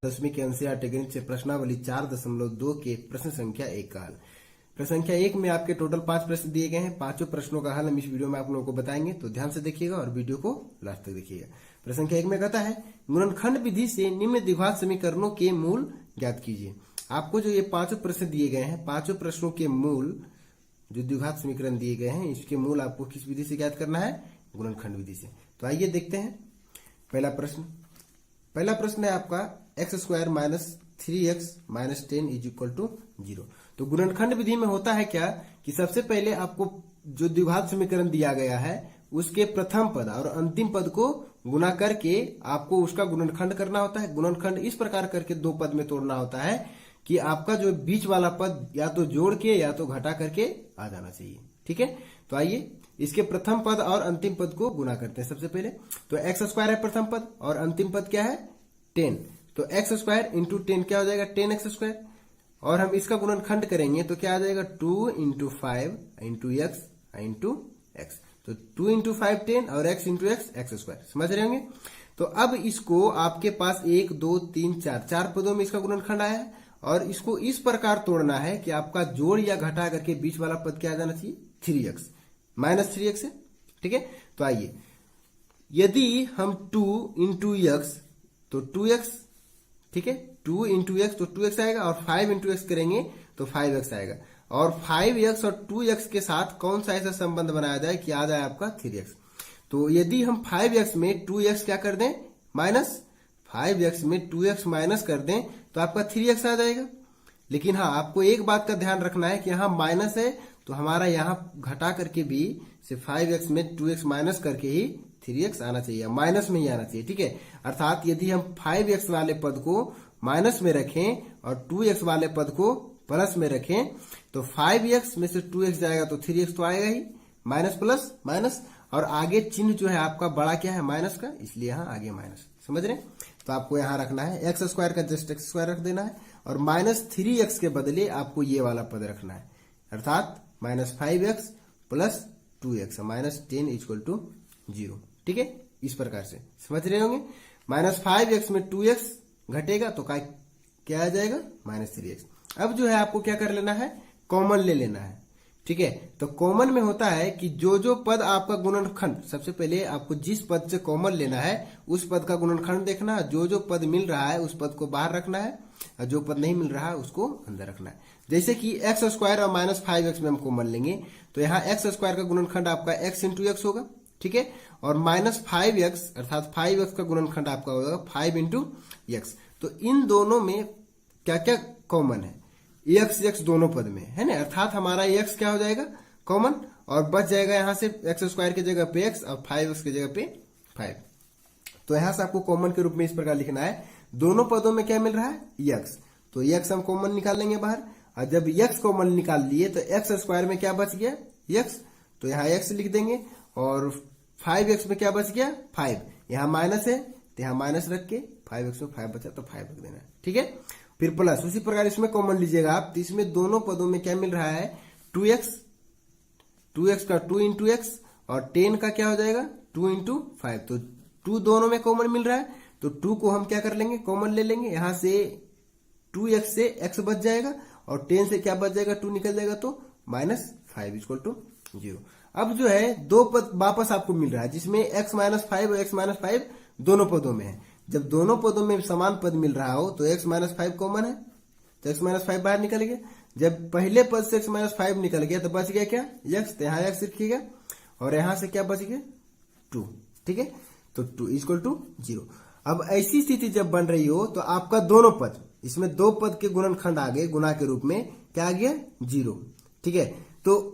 10वीं के एनसीईआरटी गणित से प्रश्नावली 4.2 के प्रश्न संख्या 1 का हल। प्रश्न संख्या 1 में आपके टोटल 5 प्रश्न दिए गए हैं। पांचों प्रश्नों का हल हम इस वीडियो में आप लोगों को बताएंगे, तो ध्यान से देखिएगा और वीडियो को लास्ट तक देखिएगा। प्रश्न संख्या 1 में कहता है गुणनखंड विधि से निम्न द्विघात समीकरणों के मूल ज्ञात कीजिए। आपको जो ये पांचों प्रश्न दिए गए हैं, पांचों प्रश्नों के मूल जो द्विघात समीकरण दिए गए हैं, इसके मूल आपको किस विधि से ज्ञात करना है? गुणनखंड विधि से। तो आइए देखते हैं पहला प्रश्न है आपका x² minus 3x minus 10 is equal to 0। तो गुणनखंड विधि में होता है क्या कि सबसे पहले आपको जो द्विघात समीकरण दिया गया है उसके प्रथम पद और अंतिम पद को गुणा करके आपको उसका गुणनखंड करना होता है। गुणनखंड इस प्रकार करके दो पद में तोड़ना होता है कि आपका जो बीच वाला पद या तो जोड़ के या तो घटा करके आ जाना चाहिए। ठीक है, तो आइए इसके प्रथम पद और अंतिम पद को गुणा करते हैं। सबसे पहले तो x² है प्रथम पद और अंतिम पद क्या है? 10। तो x² इंटू 10 क्या हो जाएगा? 10x²। और हम इसका गुणनखंड करेंगे तो क्या आ जाएगा? 2 into 5 into x into x। तो 2 इंटू 5 10 और x इंटू x² समझ रहे होंगे। तो अब इसको आपके पास 1 2 3 4 पदों में इसका गुणनखंड आया है और इसको इस प्रकार तोड़ना है कि आपका जोड़ या घटा करके बीच वाला पद क्या आ जाना चाहिए? 3x माइनस 3x है। ठीक है, तो आइए यदि हम 2 इंटू x तो 2x, ठीक है, 2 इंटू x तो 2x आएगा और 5 इंटू x करेंगे तो 5x आएगा। और 5x और 2x के साथ कौन सा ऐसा संबंध बनाया जाए कि आ जाए आपका 3x। तो यदि हम 5x में 2x क्या कर दें? माइनस 5x में 2x माइनस कर दें तो आपका 3x आ जाएगा। लेकिन हाँ, आपको एक बात का ध्यान रखना है कि यहाँ माइनस है तो हमारा यहाँ घटा करके भी से 5x में 2x माइनस करके ही 3x आना चाहिए, माइनस में ही आना चाहिए। ठीक है, अर्थात यदि हम 5x वाले पद को माइनस में रखें और 2x वाले पद को प्लस में रखें तो 5x में से 2x जाएगा तो 3x तो आएगा ही, माइनस प्लस माइनस। और आगे चिन्ह जो है आपका बड़ा क्या है? माइनस का, इसलिए यहाँ आगे माइनस। समझ रहे? तो आपको यहाँ रखना है x² का जस्ट x² रख देना है और माइनस 3x के बदले आपको ये वाला पद रखना है, अर्थात minus 5x plus 2x minus 10 equal to 0। ठीक है, इस प्रकार से समझ रहे होंगे। माइनस 5x में 2x घटेगा तो क्या आ जाएगा? Minus 3x। अब जो है आपको क्या कर लेना है? कॉमन ले लेना है। ठीक है, तो कॉमन में होता है कि जो पद आपका गुणनखंड, सबसे पहले आपको जिस पद से कॉमन लेना है उस पद का गुणनखंड देखना है। जो पद मिल रहा है उस पद को बाहर रखना है और जो पद नहीं मिल रहा है उसको अंदर रखना है। जैसे कि x² और माइनस 5x में हम कॉमन लेंगे तो यहाँ x² का गुणनखंड आपका x इंटू x होगा। ठीक है, और माइनस 5x अर्थात 5x का गुणनखंड आपका होगा 5 इंटू x। तो इन दोनों में क्या क्या कॉमन है? x दोनों पद में है ना, अर्थात हमारा x क्या हो जाएगा? कॉमन, और बच जाएगा यहाँ से x² की जगह पे x और 5x की जगह पे 5। तो यहाँ से आपको कॉमन के रूप में इस प्रकार लिखना है, दोनों पदों में क्या मिल रहा है? x। तो x हम कॉमन निकाल लेंगे बाहर और जब x कॉमन निकाल लिए तो x² में क्या बच गया? x। तो यहाँ x लिख देंगे और 5x में क्या बच गया? 5। यहाँ माइनस है तो यहाँ माइनस रख के 5x में 5 बचा तो 5 रख देना है। ठीक है, फिर प्लस, उसी प्रकार इसमें कॉमन लीजिएगा आप। तो इसमें दोनों पदों में क्या मिल रहा है? 2x का 2 इंटू x और 10 का क्या हो जाएगा? 2 इंटू 5। तो 2 दोनों में कॉमन मिल रहा है तो 2 को हम क्या कर लेंगे? कॉमन ले लेंगे। यहाँ से 2x से x बच जाएगा और 10 से क्या बच जाएगा? 2 निकल जाएगा तो माइनस 5 इक्वल टू 0। अब जो है दो पद वापस आपको मिल रहा है जिसमें x माइनस 5 और x माइनस 5 दोनों पदों में है। जब दोनों पदों में समान पद मिल रहा हो तो x माइनस 5 कॉमन है तो x माइनस 5 बाहर निकल गया। जब पहले पद से x माइनस 5 निकल गया तो बच गया क्या? x। तो यहाँ x रखिएगा और यहाँ से क्या बच गया? 2। ठीक है, तो 2 इक्वल टू 0। अब ऐसी स्थिति जब बन रही हो तो आपका दोनों पद, इसमें दो पद के गुणनखंड आ गए, गुणा के रूप में क्या आ गया? 0। ठीक है, तो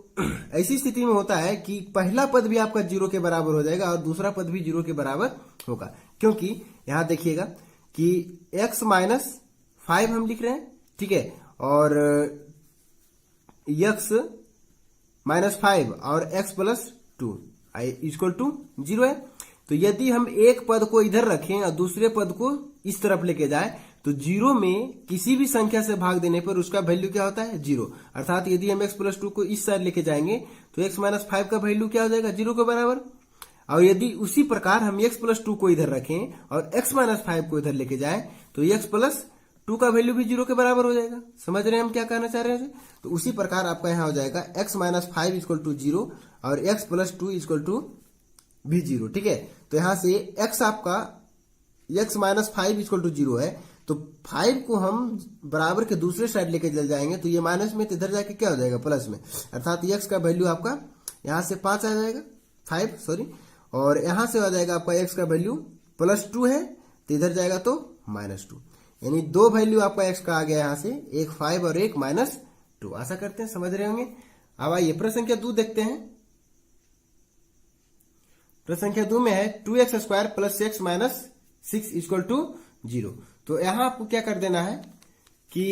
ऐसी स्थिति में होता है कि पहला पद भी आपका 0 के बराबर हो जाएगा और दूसरा पद भी 0 के बराबर होगा, क्योंकि यहां देखिएगा कि x माइनस 5 हम लिख रहे हैं। ठीक है, और x माइनस 5 और x प्लस 2 इक्वल टू 0 है। तो यदि हम एक पद को इधर रखें और दूसरे पद को इस तरफ लेके जाए तो 0 में किसी भी संख्या से भाग देने पर उसका वैल्यू क्या होता है? 0। अर्थात यदि हम x प्लस 2 को इस साइड लेके जाएंगे तो x माइनस 5 का वैल्यू क्या हो जाएगा? 0 के बराबर। और यदि उसी प्रकार हम x प्लस 2 को इधर रखें और x माइनस 5 को इधर लेके जाएं तो x प्लस 2 का वैल्यू भी 0 के बराबर हो जाएगा। समझ रहे हैं हम क्या कहना चाह रहे हैं? तो उसी प्रकार आपका यहाँ हो जाएगा x माइनस 5 इक्वल टू 0 और x प्लस 2 इक्वल टू भी 0। ठीक है, तो यहाँ से x आपका x माइनस 5 इक्वल टू 0 है, तो 5 को हम बराबर के दूसरे साइड लेके चल जाएंगे तो ये माइनस में, तो इधर जाके क्या हो जाएगा प्लस में, अर्थात x का वैल्यू आपका यहाँ से 5 आ जाएगा, 5 सॉरी, और यहाँ से आ जाएगा आपका x का वैल्यू प्लस 2 है तो इधर जाएगा तो माइनस 2, यानी दो वैल्यू आपका x का आ गया यहाँ से, एक 5 और एक माइनस 2। आशा करते हैं समझ रहे होंगे। अब आइए प्रश्न संख्या 2 देखते हैं। प्रश्न संख्या 2 में है 2x square plus x minus 6 equal to 0। तो यहां आपको क्या कर देना है कि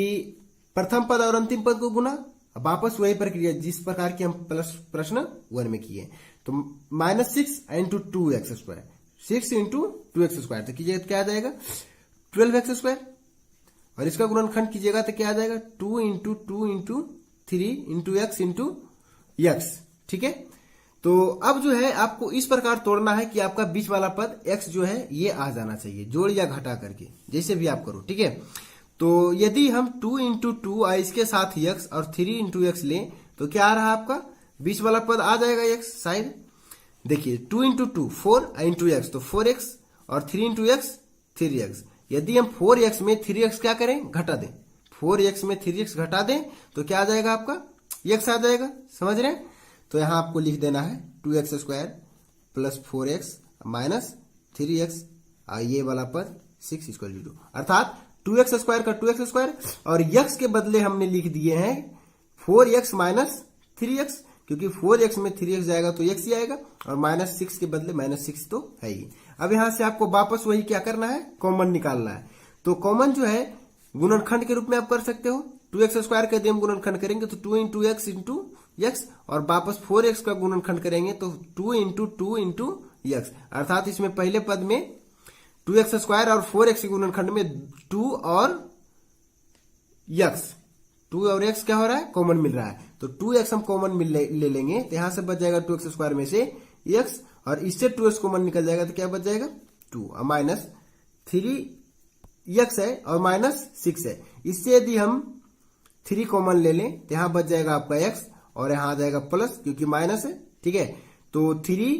प्रथम पद और अंतिम पद को गुना, वापस वही प्रक्रिया जिस प्रकार की हम प्रश्न 1 में किए। तो minus 6 into 2x square, 6 into 2x square, तो कीजिएगा तो क्या आ जाएगा 12x स्क्वायर, और इसका गुणनखंड कीजिएगा तो क्या आ जाएगा 2 into 2 into 3 into x into x. ठीक है, तो अब जो है आपको इस प्रकार तोड़ना है कि आपका बीच वाला पद x जो है ये आ जाना चाहिए, जोड़ या घटा करके, जैसे भी आप करो। ठीक है, तो यदि हम 2 इंटू 2 इसके साथ x और 3 इंटू एक्स लें तो क्या आ रहा है आपका बीच वाला पद आ जाएगा x शायद। देखिए 2 इंटू 2 4 इंटू एक्स, तो 4x और 3 इंटू एक्स 3x। यदि हम 4x में 3x क्या करें घटा दें, 4x में 3x घटा दें तो क्या आ जाएगा आपका x आ जाएगा। समझ रहे हैं? तो यहां आपको लिख देना है 2x square plus 4x minus 3x, ये वाला पद 6 इक्वल 0, अर्थात 2x स्क्वायर का 2x स्क्वायर और x के बदले हमने लिख दिए हैं 4x माइनस 3x, क्योंकि 4x में 3x जाएगा तो x ही आएगा और माइनस 6 के बदले माइनस 6 तो है ही। अब यहां से आपको वापस वही क्या करना है, कॉमन निकालना है। तो कॉमन जो है गुणनखंड के रूप में आप कर सकते हो, 2x स्क्वायर का यदि हम गुणनखंड करेंगे तो 2 इंटू एक्स इंटू एक्स, और वापस 4x का गुणनखंड करेंगे तो 2 इंटू 2 इंटू एक्स, अर्थात इसमें पहले पद में 2x स्क्वायर और 4x के गुणनखंड में 2 और x, 2 और x क्या हो रहा है कॉमन मिल रहा है, तो 2x हम कॉमन ले लेंगे तो यहां से बच जाएगा 2x स्क्वायर में से x, और इससे 2x कॉमन निकल जाएगा तो क्या बच जाएगा 2 और माइनस 3x है और माइनस 6 है। इससे यदि हम 3 कॉमन ले लें तो यहां बच जाएगा आपका x और यहां आ जाएगा प्लस, क्योंकि माइनस है। ठीक है, तो 3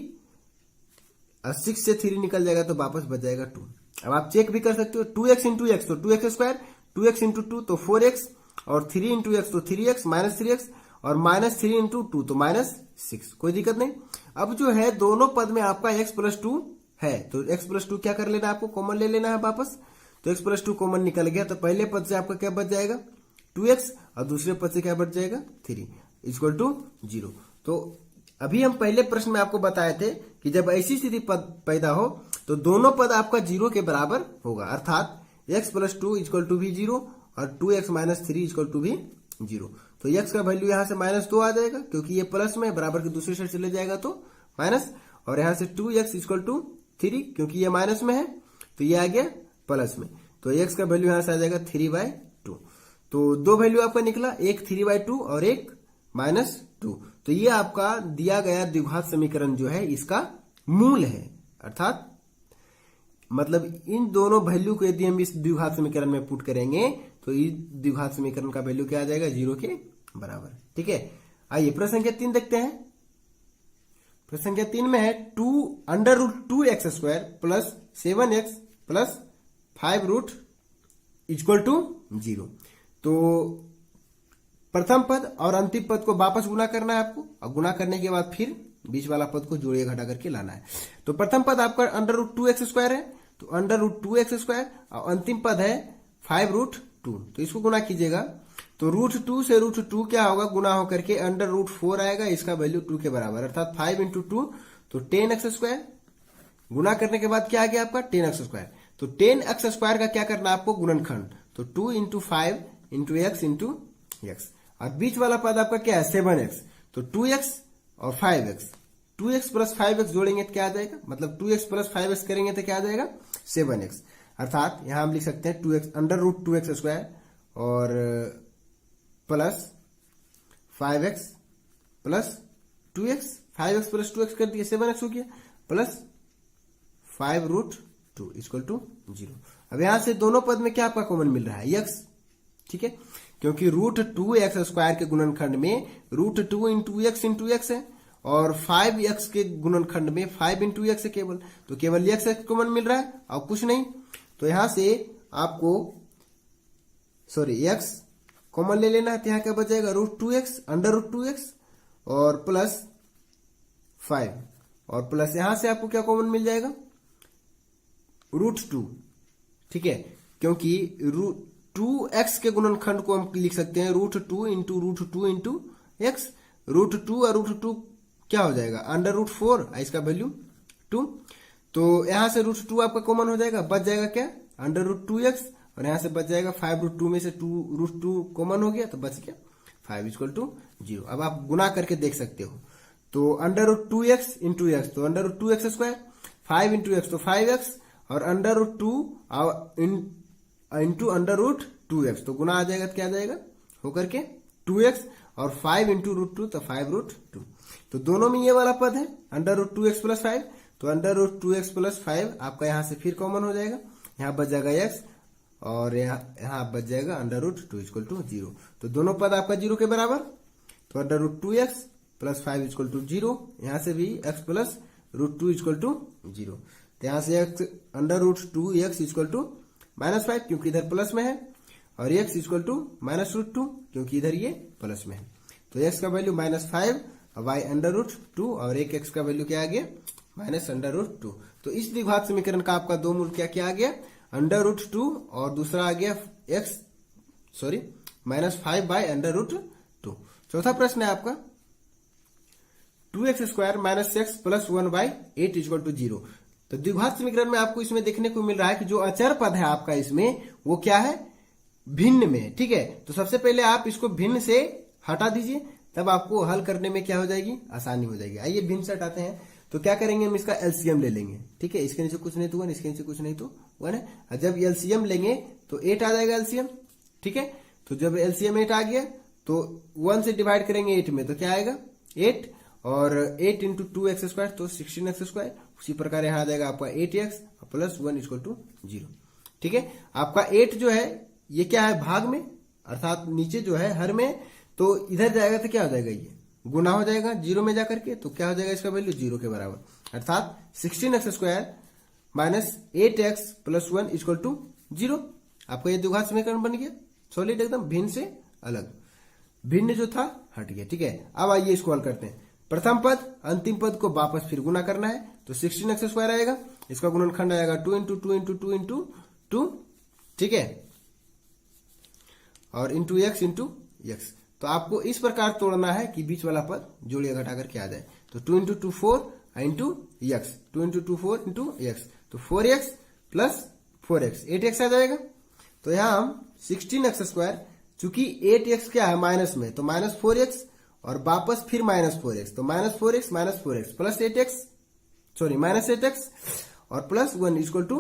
6 से 3 निकल जाएगा तो वापस बच जाएगा 2। अब आप चेक भी कर सकते हो 2x इंटू एक्स तो 2x स्क्वायर, 2x इंटू 2 तो 4x, और 3 इंटू एक्स तो 3x माइनस 3x, और माइनस 3 इंटू 2 तो माइनस 6, कोई दिक्कत नहीं। अब जो है दोनों पद में आपका x प्लस 2 है तो x प्लस 2 क्या कर लेना है आपको कॉमन ले लेना है वापस, तो x प्लस 2 कॉमन निकल गया तो पहले पद से आपका क्या बच जाएगा 2x और दूसरे पद से क्या बच जाएगा 3 इक्वल टू 0। तो अभी हम पहले प्रश्न में आपको बताए थे कि जब ऐसी स्थिति पद पैदा हो तो दोनों पद आपका 0 के बराबर होगा, अर्थात x प्लस 2 इक्वल टू भी 0 और 2x माइनस 3 इक्वल टू भी 0। तो x का वैल्यू यहां से माइनस 2 आ जाएगा, क्योंकि ये प्लस में बराबर के दूसरे साइड चले जाएगा तो माइनस, और यहां से 2x इक्वल टू 3, क्योंकि ये माइनस में है तो ये आ गया प्लस में, तो x का वैल्यू यहां से आ जाएगा 3/2। तो दो वैल्यू आपका निकला, एक 3/2 और एक -2। तो ये आपका दिया गया द्विघात समीकरण जो है इसका मूल है, अर्थात मतलब इन दोनों वैल्यू को यदि हम इस द्विघात समीकरण में पुट करेंगे तो इस द्विघात समीकरण का वैल्यू क्या आ जाएगा 0 के बराबर। ठीक है, आइए प्रश्न संख्या 3 देखते हैं। प्रश्न संख्या 3 में है 2√2x square plus 7x plus 5 root equal to 0। तो प्रथम पद और अंतिम पद को वापस गुना करना है आपको, और गुना करने के बाद फिर बीच वाला पद को जोड़िए घटा करके लाना है। तो प्रथम पद आपका √2x स्क्वायर है, तो √2x स्क्वायर, और अंतिम पद है 5√2, तो इसको गुना कीजिएगा तो √2 से √2 क्या होगा गुना होकर के √4 आएगा, इसका वैल्यू 2 के बराबर, अर्थात 5 इंटू 2 तो 10x स्क्वायर, गुना करने के बाद क्या आ गया आपका 10x स्क्वायर। तो 10x स्क्वायर का क्या करना आपको गुणनखंड, तो 2 into 5 into x into x, और बीच वाला पद आपका क्या है 7x, तो 2x और 5x, 2x प्लस 5x जोड़ेंगे तो क्या आ जाएगा, मतलब 2x प्लस 5x करेंगे तो क्या आ जाएगा 7x, अर्थात यहां हम लिख सकते हैं 2x √2x स्क्वायर और plus 5x plus 2x, 5x plus 2x कर दिए 7x हो गया, प्लस 5√2 इक्वल टू 0। अब यहां से दोनों पद में क्या आपका कॉमन मिल रहा है? x, ठीक है, क्योंकि √2x² के गुणनखंड में √2 इंटू x है और 5x के गुणनखंड में 5 इंटू x है केवल, तो केवल x कॉमन मिल रहा है और कुछ नहीं। तो यहां से आपको x कॉमन ले लेना है, तो यहां क्या बच जाएगा? √2x √2x और प्लस 5 और प्लस यहां से आपको क्या कॉमन मिल जाएगा? √2, ठीक है, क्योंकि 2x के गुणनखंड को हम लिख सकते हैं √2 इंटू x। √2 और √2 क्या हो जाएगा? √4, इसका वैल्यू 2। तो यहां से √2 आपका कॉमन हो जाएगा, बच जाएगा क्या? √2x और यहां से बच जाएगा 5√2 में से √2 कॉमन हो गया तो बच गया 5 इक्वल टू 0। अब आप गुना करके देख सकते हो, तो √2x इंटू x तो √2x², 5 इंटू x तो 5x और √2 इंटू √2x तो गुना आ जाएगा तो क्या आ जाएगा होकर के 2x और 5 इंटू √2 तो 5√2। तो दोनों में ये वाला पद है √2x प्लस 5, तो √2x प्लस 5 आपका यहां से फिर कॉमन हो जाएगा, यहां बच जाएगा x और यहां बच जाएगा √2 इक्वल टू 0। तो दोनों पद आपका 0 के बराबर, तो √2x प्लस 5 इक्वल टू 0, यहां से भी x प्लस √2 इक्वल टू 0। तो यहां से √2x इक्वल टू -5 क्योंकि इधर प्लस में है और x इक्वल टू -√2 क्योंकि इधर ये प्लस में है। तो x का वैल्यू -5 y √2 और एक x का वैल्यू क्या आ गया? -√2। तो इस द्विघात समीकरण का आपका दो मूल क्या आ गया? √2 और दूसरा आ गया -5/√2। चौथा प्रश्न है आपका 2x² - x plus 1/8 equal to 0। तो द्विघात समीकरण में आपको इसमें देखने को मिल रहा है कि जो अचर पद है आपका इसमें वो क्या है? भिन्न में, ठीक है। तो सबसे पहले आप इसको भिन्न से हटा दीजिए, तब आपको हल करने में क्या हो जाएगी? आसानी हो जाएगी। आइए भिन्न से हटाते हैं, तो क्या करेंगे? हम इसका एलसीएम ले लेंगे, ठीक है। इसके नीचे कुछ नहीं तो 1, इसके नीचे कुछ नहीं तो 1 है। और जब एलसीएम लेंगे तो 8 आ जाएगा एलसीएम, ठीक है। तो जब एलसीएम 8 आ गया तो 1 से डिवाइड करेंगे 8 में तो क्या आएगा? 8 और 8 इंटू 2x² तो 16x²। उसी प्रकार यहां आ जाएगा आपका 8x प्लस 1 इक्वल टू 0, ठीक है। आपका 8 जो है ये क्या है? भाग में, अर्थात नीचे जो है हर में, तो इधर जाएगा तो क्या हो जाएगा? ये गुना हो जाएगा 0 में जाकर के, तो क्या हो जाएगा? इसका वैल्यू 0 के बराबर, अर्थात 16x² minus 8x plus 1 equal to 0। आपका ये द्विघात समीकरण बन गया सॉलिड एकदम, भिन्न से अलग, भिन्न जो था हट गया, ठीक है। अब आइए इसको हल करते हैं। प्रथम पद अंतिम पद को वापस फिर गुना करना है, तो 16x² आएगा, इसका गुणनखंड आएगा 2 इंटू 2 इंटू 2 इंटू 2, ठीक है, और इंटू x इंटू x। तो आपको इस प्रकार तोड़ना है कि बीच वाला पद जोड़िए घटा करके आ जाए। तो 2 into 2 4 into x, 2 into 2 4 into x, तो 4x प्लस 4x 8x आ जाएगा। तो यहां हम 16x², चूंकि 8x क्या है? माइनस में, तो -4x और वापस फिर -4x, तो -4x plus 8x, sorry -8x और प्लस 1 इक्वल टू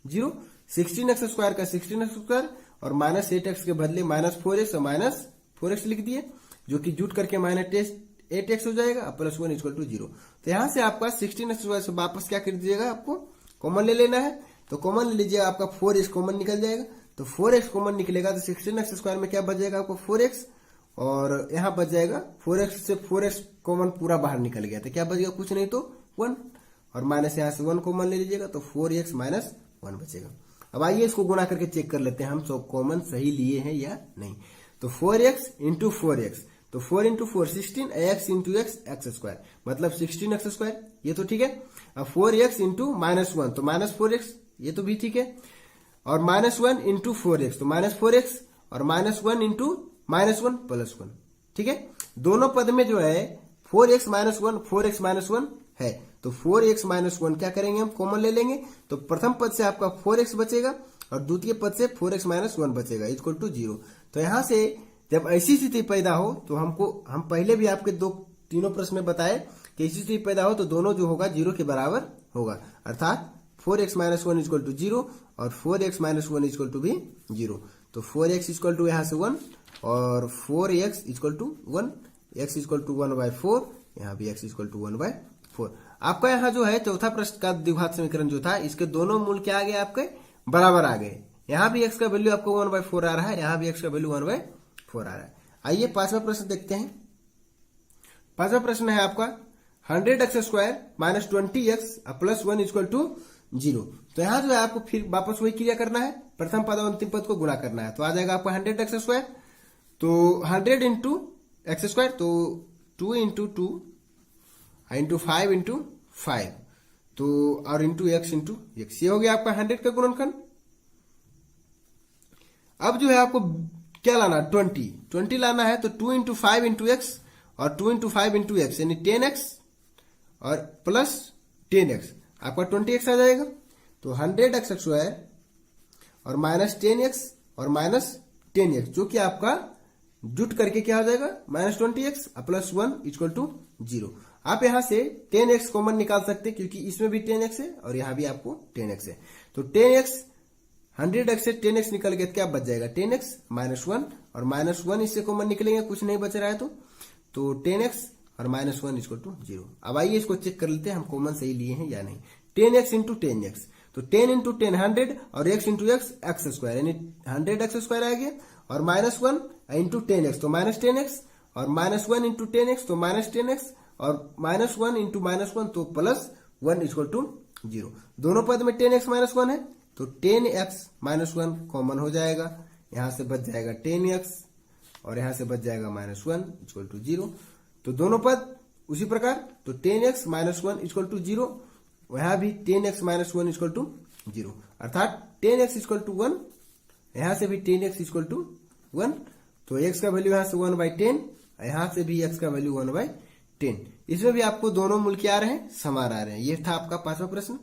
0। 16x² का 16x² और -8x के बदले -4x और -4x लिख दिए, जो कि जुट करके -8x हो जाएगा, प्लस 1 इक्वल टू 0। तो यहां से आपका 16x² से वापस क्या कर दीजिएगा? आपको कॉमन ले लेना है, तो कॉमन ले लीजिएगा, आपका 4x कॉमन निकल जाएगा। तो 4x कॉमन निकलेगा तो 16x² में क्या बच जाएगा? आपको 4x और यहां बच जाएगा 4x से 4x कॉमन पूरा बाहर निकल गया, तो क्या बचेगा? कुछ नहीं तो 1, और माइनस यहां से 1 कॉमन ले लीजिएगा तो 4x माइनस 1 बचेगा। अब आइए इसको गुणा करके चेक कर लेते हैं हम सब कॉमन सही लिए हैं या नहीं। तो 4x इंटू 4x, तो 4 इंटू 4 16, x इंटू x² मतलब 16x², ये तो ठीक है। अब 4x इंटू -1 तो -4x, ये तो भी ठीक है। और -1 इंटू 4x तो -4x और -1 इंटू -1 प्लस 1, ठीक है। दोनों पद में जो है 4x -1 4x -1 है, तो 4x -1 क्या करेंगे? हम कॉमन ले लेंगे, तो प्रथम पद से आपका 4x बचेगा और द्वितीय पद से 4x -1 बचेगा इक्वल टू 0। तो यहां से जब ऐसी स्थिति पैदा हो तो हम पहले भी आपके तीनों प्रश्न में बताए कि ऐसी स्थिति पैदा हो तो दोनों जो होगा 0 के बराबर होगा, अर्थात 4x -1 इक्वल टू 0 और 4x -1 इक्वल टू भी 0। तो 4x इक्वल टू यहां से 1 और 4x equal to 1, x equal to 1/4, यहाँ भी x इक्वल टू 1/4। आपका यहाँ जो है चौथा प्रश्न का द्विघात समीकरण जो था, इसके दोनों मूल क्या आ गए आपके बराबर आ गए। यहाँ भी x का वैल्यू आपको 1/4 आ रहा है, यहाँ भी x का वैल्यू 1/4 आ रहा है। आइए पांचवा प्रश्न देखते हैं। पांचवा प्रश्न है आपका 100x² minus 20x plus 1 equal to 0। तो यहाँ जो है आपको फिर वापस वही क्रिया करना है, प्रथम पद और अंतिम पद को गुणा करना है। तो आ जाएगा आपका 100x², तो 100 इंटू x², तो 2 इंटू 2 इंटू 5 इंटू 5, तो और इंटू x इंटू x, ये हो गया आपका 100 का गुणनखंड। अब जो है आपको क्या लाना, 20 लाना है, तो 2 इंटू 5 इंटू एक्स और 2 इंटू 5 इंटू एक्स यानी 10x और प्लस 10x, आपका 20x आ जाएगा। तो 100x² और माइनस 10x और माइनस 10x, जो कि आपका जुट करके क्या हो जाएगा minus 20x plus 1 equal to 0। आप यहां से 10x कॉमन निकाल सकते हैं क्योंकि इसमें भी 10x है और यहां भी आपको 10x है। तो 10x 100x से 10x निकल गया, क्या बच जाएगा 10x माइनस 1 और माइनस 1 इससे कॉमन निकलेंगे, कुछ नहीं बच रहा है तो 10x और माइनस 1 इक्वल टू 0। अब आइए इसको चेक कर लेते हैं हम कॉमन सही लिए हैं या नहीं। 10x इंटू 10x, तो 10 इंटू 10 100 और x इंटू x² यानी 100x² आ गया, और माइनस 1 इंटू 10x तो माइनस 10x, और माइनस 1 इंटू 10x तो माइनस 10x, और माइनस 1 इंटू माइनस 1 तो प्लस 1 इक्वल टू 0। दोनों पद में 10x माइनस 1 है, तो 10x माइनस 1 कॉमन हो जाएगा, यहां से बच जाएगा 10x और यहां से बच जाएगा माइनस 1 इक्वल टू 0। तो दोनों पद उसी प्रकार, तो 10x माइनस 1 इक्वल टू 0, वहां भी 10x माइनस 1 इक्वल टू 0, अर्थात 10x इक्वल टू 1, यहां से भी 10x इक्वल टू 1, तो x का वैल्यू यहां से 1/10, यहां से भी x का वैल्यू 1/10। इसमें भी आपको दोनों मूल क्या आ रहे हैं, समान आ रहे हैं। ये था आपका पांचवा प्रश्न।